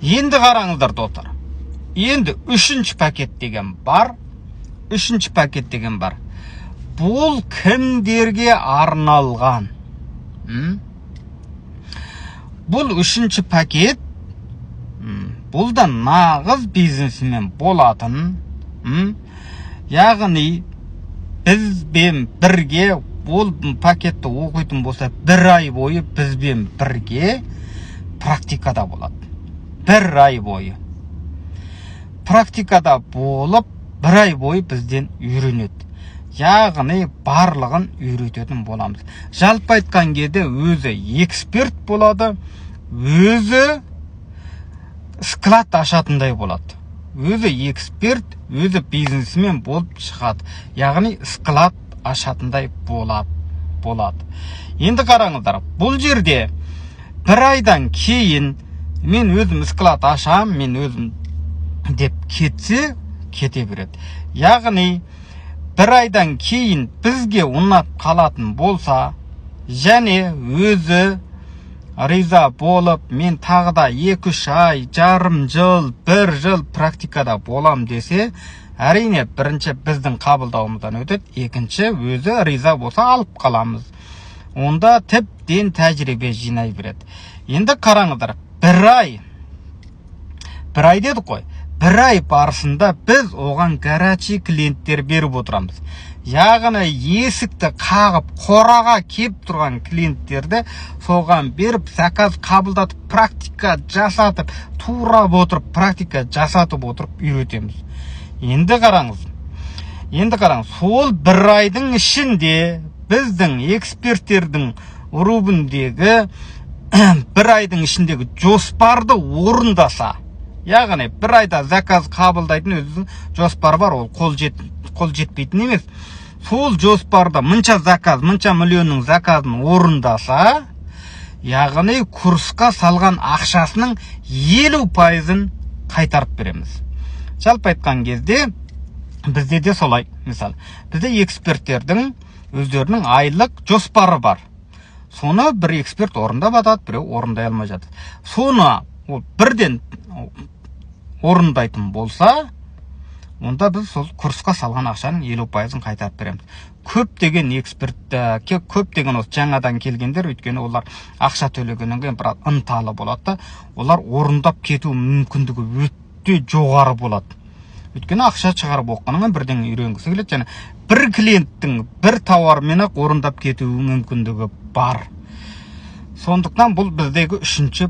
Енді қараңыздар достар. Енді үшінші пакет деген бар. Үшінші пакет деген бар. Бұл кімдерге арналған? Бұл үшінші пакет. Бұл да нағыз бизнесмен болатын. Яғни бізбен бірге бұл пакетті оқитын болса, бір ай бойы бізбен бірге практикада болады. Бір ай бойы. Практикада болып, бір ай бойы бізден үйренеді. Яғни барлығын үйрететін боламыз. Жалпы айтқан кезде өзі эксперт болады, өзі склад ашатындай болады. Өзі эксперт, өзі бизнесмен болып шығады. Яғни склад ашатындай болады. Енді қараңыздар, бұл жерде бір айдан кейін мен өзім склад ашам, мен өзім деп кетсе, кете береді. Яғни бір айдан кейін бізге ұнап қалатын болса, және өзі риза болып, мен тағы да 2-3 ай, жарым жыл, 1 жыл практикада болам десе, әрине бірінші біздің қабылдауымыздан өтеді, екінші өзі риза болса алып қаламыз. Онда тіптен тәжірибе жинай береді. Енді қараңыздар, бір ай дедік қой. Бір ай барысында біз оған гарачий клиенттер беріп отырамыз. Яғни есікті қағып, қораға кеп тұрған клиенттерді соған беріп, заказ қабылдатып, практика жасатып, турап отырып, практика жасатып отырып үйретеміз. Енді қараңыз, сол бір айдың ішінде біздің эксперттердің рубіндегі бір айдың ішіндегі жоспарды орындаса, яғни бір айда заказ қабылдайтын өзінің жоспар бар, ол қол жетпейтін емес. Сол жоспарда мұнша миллионның заказын орындаса, яғни курсқа салған ақшасының 50%-ын қайтарып береміз. Жалпы айтқан кезде бізде де солай. Мысалы, бізде эксперттердің өздерінің айлық жоспары бар. Соны бір эксперт орындап жатады, біреу орындай алмай жатады. Соны ол бірден орындайтын болса, онда біз сол курсқа салған ақшаның 50%-ын қайтарып береміз. Көптеген эксперт, көптеген осы жаңадан келгендер, өйткені олар ақша төлегеннен кейін бірақ ынталы болады, олар орындап кету мүмкіндігі өте жоғары болады. Өйткені ақша шығарып оққанынан бірден үйренгісі келеді, және бір клиенттің бір тауармен-ақ орындап кету мүмкіндігі бар. Сондықтан бұл біздегі үшінші